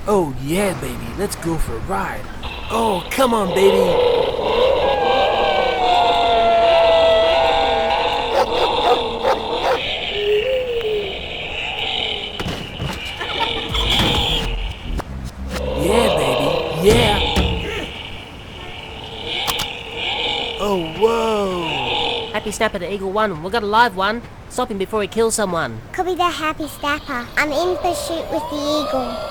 Oh yeah, baby, let's go for a ride. Oh, come on, baby. Yeah, baby, yeah. Oh, whoa. Happy Snapper to Eagle 1. We got a live one. Stop him before he kills someone. Copy that, Happy Snapper. I'm in pursuit with the eagle.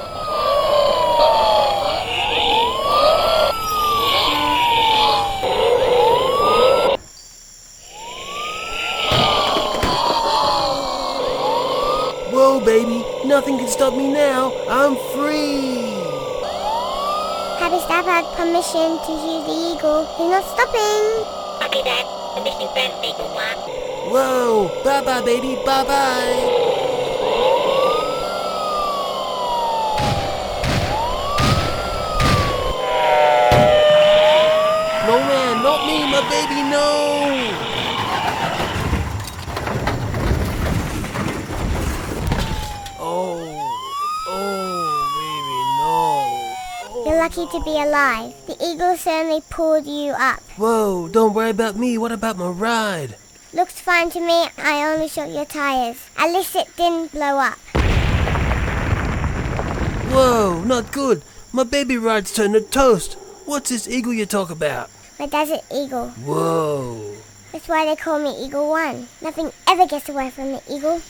Whoa, baby, nothing can stop me now. I'm free. Happy Snapper had permission to use the eagle. He's not stopping. Copy that. Permission from Eagle 1. Whoa, bye-bye, baby, bye-bye. No, man, not me, my baby, no. You're lucky to be alive. The eagle certainly pulled you up. Whoa, don't worry about me. What about my ride? Looks fine to me. I only shot your tires. At least it didn't blow up. Whoa, not good. My baby ride's turned to toast. What's this eagle you talk about? My desert eagle. Whoa. That's why they call me Eagle 1. Nothing ever gets away from the eagle.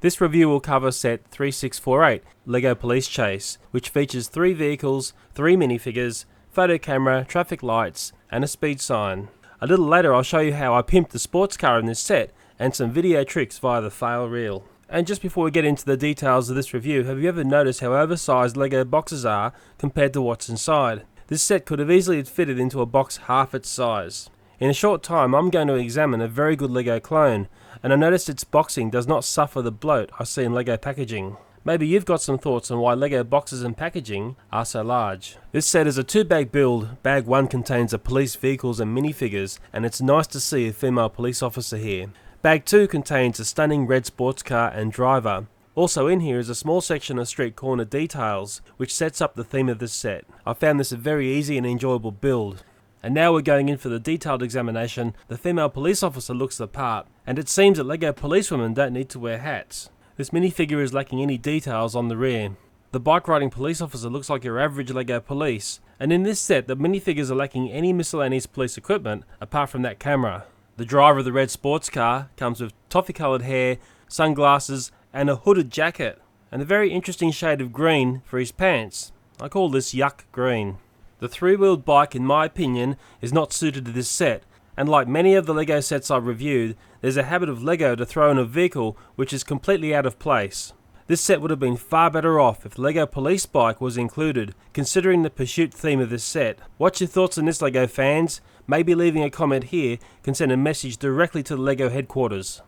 This review will cover set 3648, LEGO Police Chase, which features 3 vehicles, 3 minifigures, photo camera, traffic lights, and a speed sign. A little later I'll show you how I pimped the sports car in this set, and some video tricks via the fail reel. And just before we get into the details of this review, have you ever noticed how oversized LEGO boxes are compared to what's inside? This set could have easily fitted into a box half its size. In a short time I'm going to examine a very good LEGO clone, and I noticed its boxing does not suffer the bloat I see in LEGO packaging. Maybe you've got some thoughts on why LEGO boxes and packaging are so large. This set is a 2-bag build. Bag 1 contains the police vehicles and minifigures, and it's nice to see a female police officer here. Bag 2 contains a stunning red sports car and driver. Also in here is a small section of street corner details, which sets up the theme of this set. I found this a very easy and enjoyable build. And now we're going in for the detailed examination. The female police officer looks the part, and it seems that LEGO policewomen don't need to wear hats. This minifigure is lacking any details on the rear. The bike riding police officer looks like your average LEGO police, and in this set the minifigures are lacking any miscellaneous police equipment apart from that camera. The driver of the red sports car comes with toffee coloured hair, sunglasses and a hooded jacket, and a very interesting shade of green for his pants. I call this yuck green. The 3-wheeled bike, in my opinion, is not suited to this set, and like many of the LEGO sets I've reviewed, there's a habit of LEGO to throw in a vehicle which is completely out of place. This set would have been far better off if the LEGO police bike was included, considering the pursuit theme of this set. What's your thoughts on this, LEGO fans? Maybe leaving a comment here can send a message directly to the LEGO headquarters.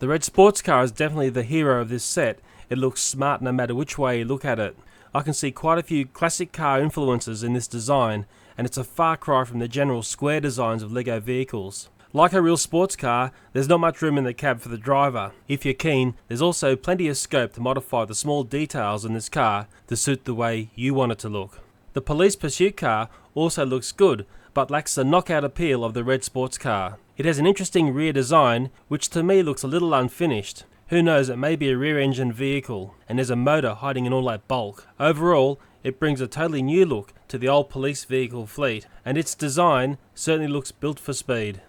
The red sports car is definitely the hero of this set. It looks smart no matter which way you look at it. I can see quite a few classic car influences in this design, and it's a far cry from the general square designs of LEGO vehicles. Like a real sports car, there's not much room in the cab for the driver. If you're keen, there's also plenty of scope to modify the small details in this car to suit the way you want it to look. The police pursuit car also looks good, but lacks the knockout appeal of the red sports car. It has an interesting rear design, which to me looks a little unfinished. Who knows, it may be a rear-engine vehicle, and there's a motor hiding in all that bulk. Overall, it brings a totally new look to the old police vehicle fleet, and its design certainly looks built for speed.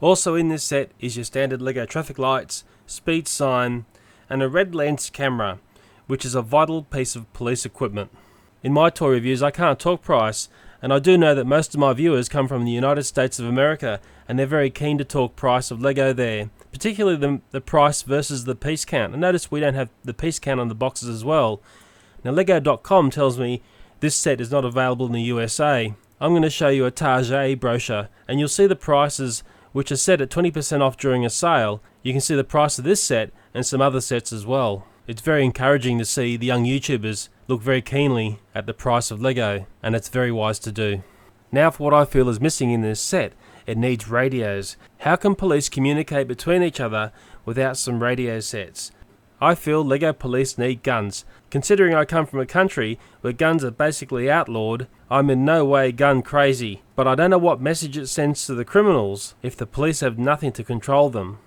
Also in this set is your standard LEGO traffic lights, speed sign, and a red lens camera, which is a vital piece of police equipment. In my toy reviews I can't talk price, and I do know that most of my viewers come from the United States of America, and they're very keen to talk price of LEGO there, particularly the price versus the piece count. And notice we don't have the piece count on the boxes as well. Now Lego.com tells me this set is not available in the USA. I'm going to show you a Target brochure, and you'll see the prices which are set at 20% off during a sale. You can see the price of this set and some other sets as well. It's very encouraging to see the young YouTubers look very keenly at the price of LEGO, and it's very wise to do. Now for what I feel is missing in this set. It needs radios. How can police communicate between each other without some radio sets? I feel Lego police need guns. Considering I come from a country where guns are basically outlawed, I'm in no way gun crazy, but I don't know what message it sends to the criminals if the police have nothing to control them.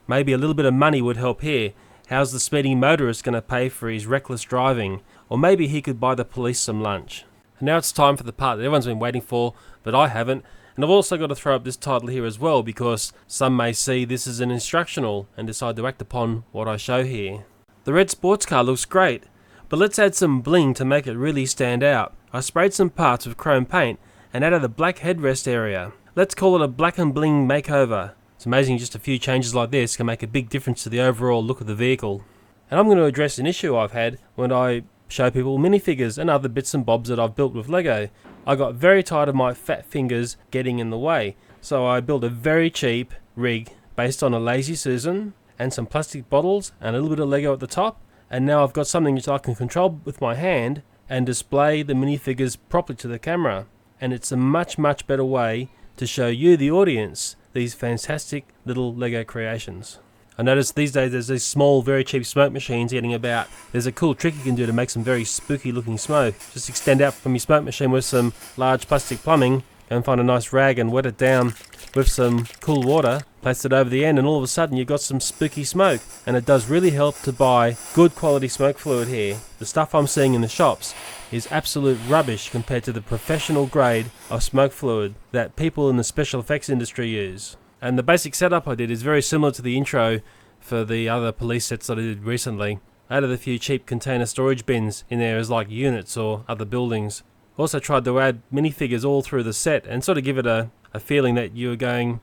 Maybe a little bit of money would help here. How's the speeding motorist going to pay for his reckless driving? Or maybe he could buy the police some lunch. And now it's time for the part that everyone's been waiting for, but I haven't. And I've also got to throw up this title here as well, because some may see this as an instructional and decide to act upon what I show here. The red sports car looks great, but let's add some bling to make it really stand out. I sprayed some parts with chrome paint and added a black headrest area. Let's call it a black and bling makeover. It's amazing just a few changes like this can make a big difference to the overall look of the vehicle. And I'm going to address an issue I've had when I show people minifigures and other bits and bobs that I've built with Lego. I got very tired of my fat fingers getting in the way, so I built a very cheap rig based on a Lazy Susan and some plastic bottles and a little bit of Lego at the top, and now I've got something which I can control with my hand and display the minifigures properly to the camera. And it's a much better way to show you, the audience, these fantastic little Lego creations. I noticed these days there's these small, very cheap smoke machines getting about. There's a cool trick you can do to make some very spooky looking smoke. Just extend out from your smoke machine with some large plastic plumbing and find a nice rag and wet it down with some cool water, place it over the end, and all of a sudden you've got some spooky smoke. And it does really help to buy good quality smoke fluid here. The stuff I'm seeing in the shops is absolute rubbish compared to the professional grade of smoke fluid that people in the special effects industry use. And the basic setup I did is very similar to the intro for the other police sets that I did recently. I added a few cheap container storage bins in there as like units or other buildings. Also tried to add minifigures all through the set and sort of give it a feeling that you were going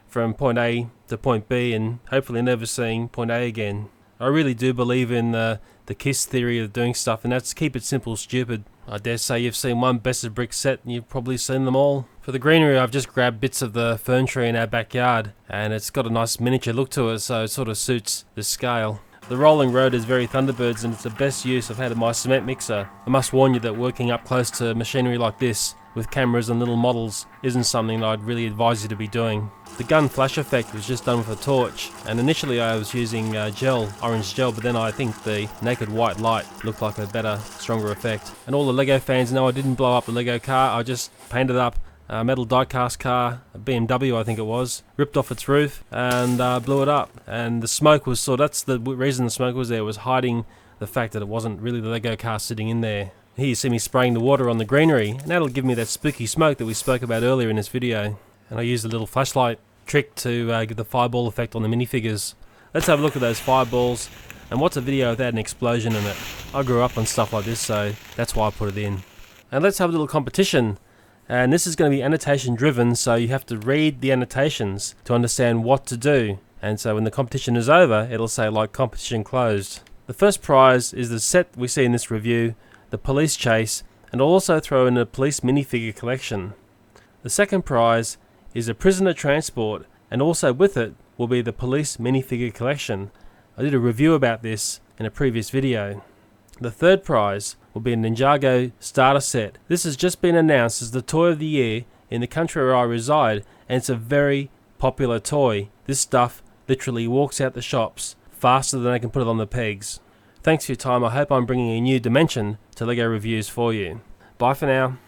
from point A to point B and hopefully never seeing point A again. I really do believe in the KISS theory of doing stuff, and that's keep it simple, stupid. I dare say you've seen one Best of Brick set and you've probably seen them all. For the greenery, I've just grabbed bits of the fern tree in our backyard, and it's got a nice miniature look to it, so it sort of suits the scale. The rolling road is very Thunderbirds, and it's the best use I've had of my cement mixer. I must warn you that working up close to machinery like this, with cameras and little models, isn't something that I'd really advise you to be doing. The gun flash effect was just done with a torch, and initially I was using orange gel, but then I think the naked white light looked like a better, stronger effect. And all the Lego fans know I didn't blow up the Lego car, I just painted up a metal die-cast car, a BMW I think it was, ripped off its roof and blew it up. And the smoke was that's the reason the smoke was there, was hiding the fact that it wasn't really the Lego car sitting in there. Here you see me spraying the water on the greenery, and that'll give me that spooky smoke that we spoke about earlier in this video. And I used a little flashlight trick to give the fireball effect on the minifigures. Let's have a look at those fireballs, and what's a video without an explosion in it? I grew up on stuff like this, so that's why I put it in. And let's have a little competition. And this is going to be annotation driven, so you have to read the annotations to understand what to do. And so when the competition is over, it'll say like competition closed. The first prize is the set we see in this review, the police chase, and I'll also throw in a police minifigure collection. The second prize is a prisoner transport, and also with it will be the police minifigure collection. I did a review about this in a previous video. The third prize will be a Ninjago starter set. This has just been announced as the toy of the year in the country where I reside, and it's a very popular toy. This stuff literally walks out the shops faster than I can put it on the pegs. Thanks for your time. I hope I'm bringing a new dimension to Lego reviews for you. Bye for now.